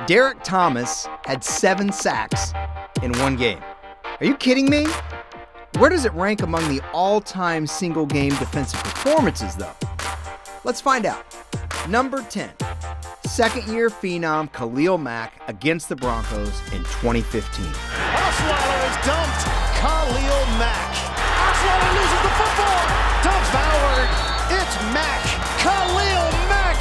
Derrick Thomas had 7 sacks in one game. Are you kidding me? Where does it rank among the all-time single-game defensive performances, though? Let's find out. Number 10, second-year phenom Khalil Mack against the Broncos in 2015. Osweiler is dumped. Khalil Mack. Osweiler loses the football. Devoured. It's Mack. Khalil Mack.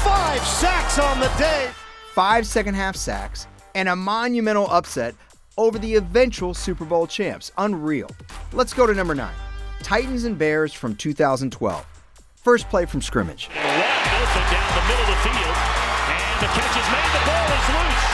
5 sacks on the day. 5 second-half sacks and a monumental upset over the eventual Super Bowl champs. Unreal. Let's go to number 9. Titans and Bears from 2012. First play from scrimmage. Wide open down the middle of the field, and the catch is made. The ball is loose.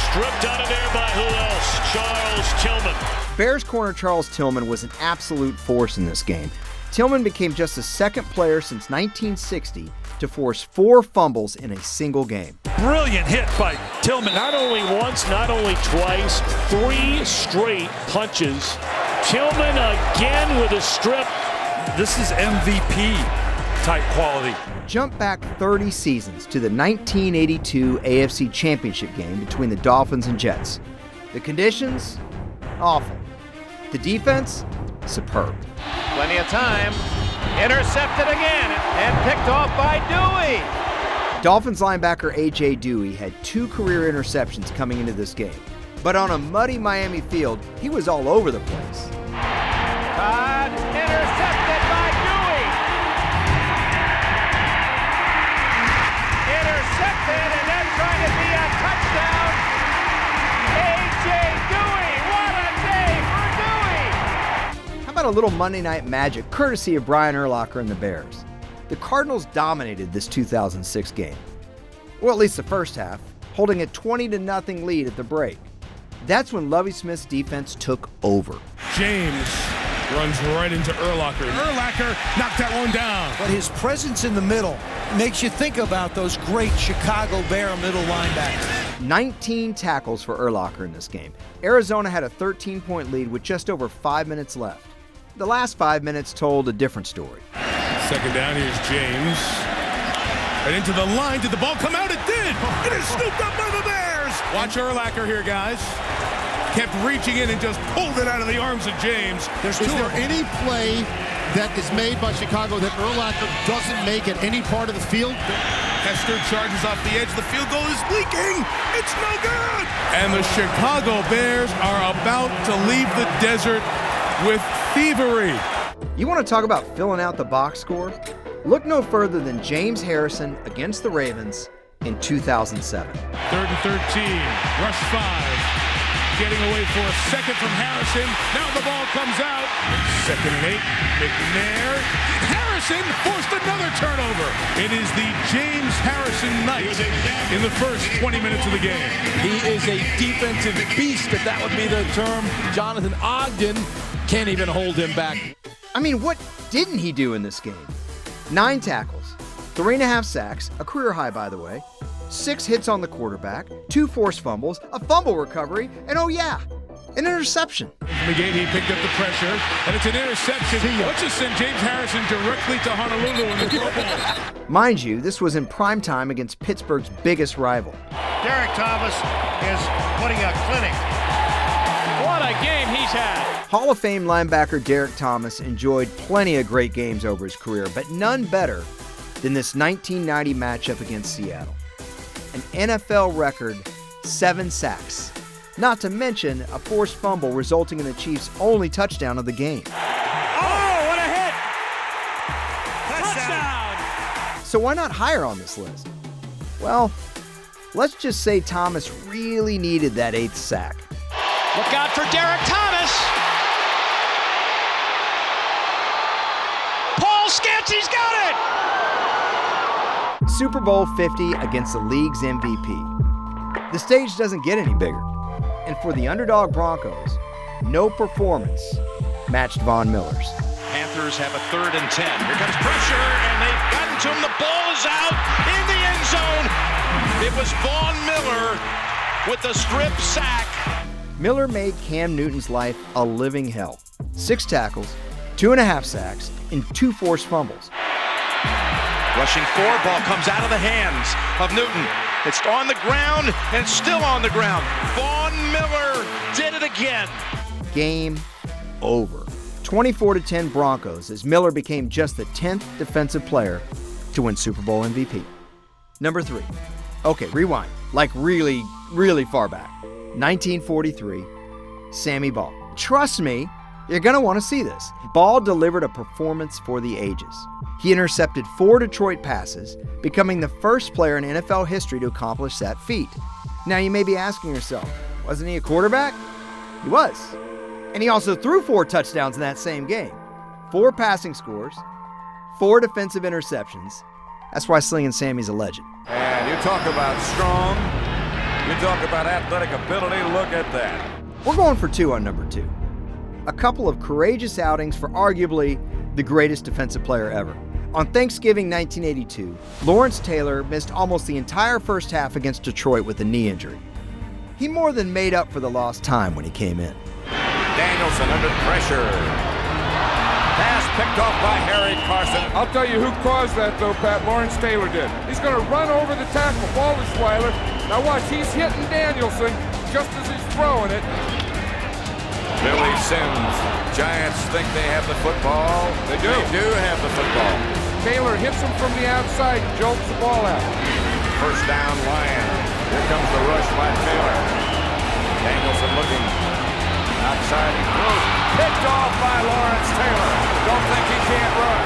Stripped out of there by who else? Charles Tillman. Bears corner Charles Tillman was an absolute force in this game. Tillman became just the second player since 1960 to force 4 fumbles in a single game. Brilliant hit by Tillman. Not only once, not only twice, 3 straight punches. Tillman again with a strip. This is MVP type quality. Jump back 30 seasons to the 1982 AFC Championship game between the Dolphins and Jets. The conditions? Awful. The defense? Superb. Plenty of time. Intercepted again and picked off by DUHE. Dolphins linebacker A.J. DUHE had 2 career interceptions coming into this game. But on a muddy Miami field, he was all over the place. Todd intercepted by DUHE. Intercepted and then trying to be a touchdown. A.J. DUHE. What a day for DUHE. How about a little Monday Night Magic courtesy of Brian Urlacher and the Bears? The Cardinals dominated this 2006 game. Well, at least the first half, holding a 20-0 lead at the break. That's when Lovie Smith's defense took over. James runs right into Urlacher. Urlacher knocked that one down. But his presence in the middle makes you think about those great Chicago Bear middle linebackers. 19 tackles for Urlacher in this game. Arizona had a 13-point lead with just over 5 minutes left. The last 5 minutes told a different story. Second down, here's James. Right into the line. Did the ball come out? It did. It is scooped up by the Bears. Watch Urlacher here, guys. Kept reaching in and just pulled it out of the arms of James. Is there any play that is made by Chicago that Urlacher doesn't make at any part of the field? Hester charges off the edge. The field goal is leaking. It's no good. And the Chicago Bears are about to leave the desert with thievery. You want to talk about filling out the box score? Look no further than James Harrison against the Ravens in 2007. 3rd and 13. Rush 5. Getting away for a second from Harrison. Now the ball comes out. 2nd and 8. McNair. Harrison forced another turnover. It is the James Harrison night in the first 20 minutes of the game. He is a defensive beast, if that would be the term. Jonathan Ogden can't even hold him back. I mean, what didn't he do in this game? 9 tackles, 3.5 sacks, a career high, by the way, 6 hits on the quarterback, 2 forced fumbles, a fumble recovery, and oh yeah, an interception. McGahee picked up the pressure, and it's an interception. Let's just send James Harrison directly to Honolulu in the Pro Bowl. Mind you, this was in prime time against Pittsburgh's biggest rival. Derrick Thomas is putting a clinic. What a game he's had. Hall of Fame linebacker Derrick Thomas enjoyed plenty of great games over his career, but none better than this 1990 matchup against Seattle. An NFL record 7 sacks, not to mention a forced fumble resulting in the Chiefs' only touchdown of the game. Oh, what a hit! Touchdown! So why not higher on this list? Well, let's just say Thomas really needed that 8th sack. Look out for Derrick Thomas. Paul Scansi's got it. Super Bowl 50 against the league's MVP. The stage doesn't get any bigger. And for the underdog Broncos, no performance matched Von Miller's. Panthers have a 3rd and 10. Here comes pressure, and they've gotten to him. The ball is out in the end zone. It was Von Miller with the strip sack. Miller made Cam Newton's life a living hell. 6 tackles, 2.5 sacks, and 2 forced fumbles. Rushing 4, ball comes out of the hands of Newton. It's on the ground and still on the ground. Vaughn Miller did it again. Game over. 24-10 Broncos as Miller became just the 10th defensive player to win Super Bowl MVP. Number 3. Okay, rewind. Like really, really far back. 1943, Sammy Ball. Trust me, you're going to want to see this. Ball delivered a performance for the ages. He intercepted 4 Detroit passes, becoming the first player in NFL history to accomplish that feat. Now you may be asking yourself, wasn't he a quarterback? He was. And he also threw 4 touchdowns in that same game. 4 passing scores, 4 defensive interceptions. That's why Slingin' Sammy's a legend. And you talk about strong, you talk about athletic ability, look at that. We're going for 2 on number 2. A couple of courageous outings for arguably the greatest defensive player ever. On Thanksgiving 1982, Lawrence Taylor missed almost the entire first half against Detroit with a knee injury. He more than made up for the lost time when he came in. Danielson under pressure. Pass picked off by Harry Carson. I'll tell you who caused that, though, Pat. Lawrence Taylor did. He's going to run over the tackle, Waldersweiler. Now watch, he's hitting Danielson just as he's throwing it. Billy Sims. Giants think they have the football. They do have the football. Taylor hits him from the outside, jolts the ball out. First down, Lions. Here comes the rush by Taylor. Danielson looking outside. He throws. Picked off by Lawrence Taylor. Don't think he can't run.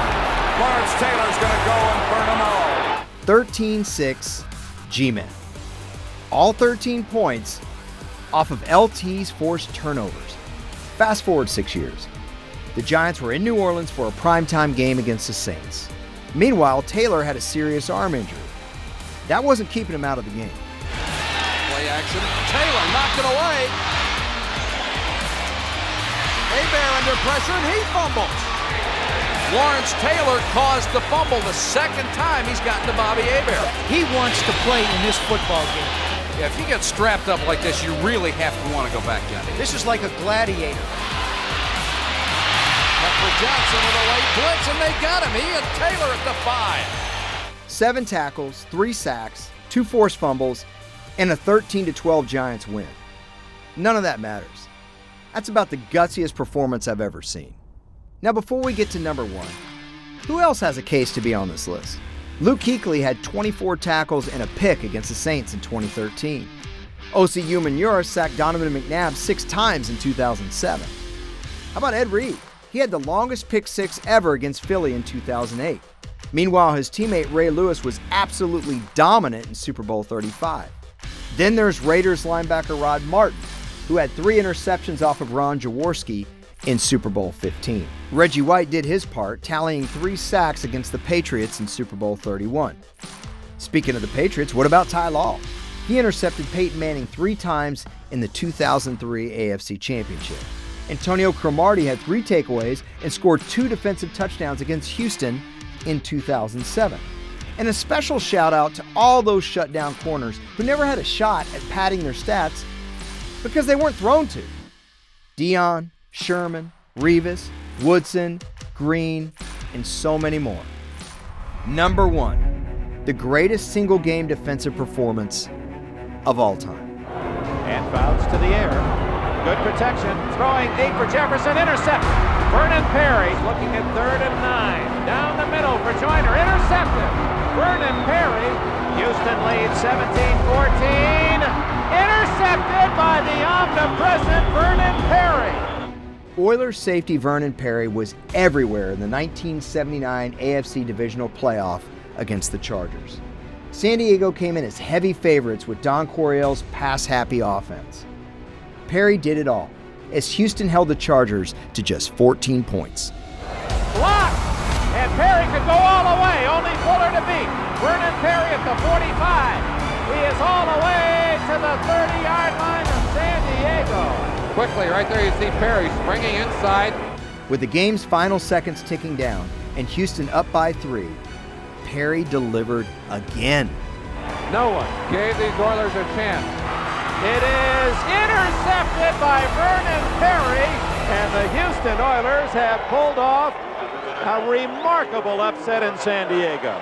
Lawrence Taylor's going to go and burn them all. 13-6 G-Men. All 13 points off of LT's forced turnovers. Fast forward 6 years. The Giants were in New Orleans for a primetime game against the Saints. Meanwhile, Taylor had a serious arm injury. That wasn't keeping him out of the game. Play action. Taylor knocked it away. Hebert under pressure, and he fumbles. Lawrence Taylor caused the fumble the second time he's gotten to Bobby Hebert. He wants to play in this football game. Yeah, if you get strapped up like this, you really have to want to go back down. This is like a gladiator. For Johnson with a late blitz, and they got him. He and Taylor at the 5. 7 tackles, 3 sacks, 2 forced fumbles, and a 13-12 Giants win. None of that matters. That's about the gutsiest performance I've ever seen. Now, before we get to number 1, who else has a case to be on this list? Luke Kuechly had 24 tackles and a pick against the Saints in 2013. Osi Umenyiora sacked Donovan McNabb 6 times in 2007. How about Ed Reed? He had the longest pick 6 ever against Philly in 2008. Meanwhile, his teammate Ray Lewis was absolutely dominant in Super Bowl 35. Then there's Raiders linebacker Rod Martin, who had 3 interceptions off of Ron Jaworski in Super Bowl 15. Reggie White did his part, tallying 3 sacks against the Patriots in Super Bowl 31. Speaking of the Patriots, what about Ty Law? He intercepted Peyton Manning 3 times in the 2003 AFC Championship. Antonio Cromartie had 3 takeaways and scored 2 defensive touchdowns against Houston in 2007. And a special shout out to all those shutdown corners who never had a shot at padding their stats because they weren't thrown to. Dion, Sherman, Revis, Woodson, Green, and so many more. Number 1, the greatest single-game defensive performance of all time. And bounce to the air. Good protection. Throwing deep for Jefferson. Intercepted. Vernon Perry looking at 3rd and 9. Down the middle for Joyner. Intercepted. Vernon Perry. Houston leads 17-14. Intercepted by the omnipresent Vernon Perry. Oilers safety Vernon Perry was everywhere in the 1979 AFC Divisional Playoff against the Chargers. San Diego came in as heavy favorites with Don Coryell's pass-happy offense. Perry did it all, as Houston held the Chargers to just 14 points. Blocked! And Perry could go all the way, only Fuller to beat. Vernon Perry at the 45. He is all the way to the 30-yard line of San Diego. Quickly, right there you see Perry springing inside. With the game's final seconds ticking down and Houston up by 3, Perry delivered again. No one Gave these Oilers a chance. It is intercepted by Vernon Perry, and the Houston Oilers have pulled off a remarkable upset in San Diego.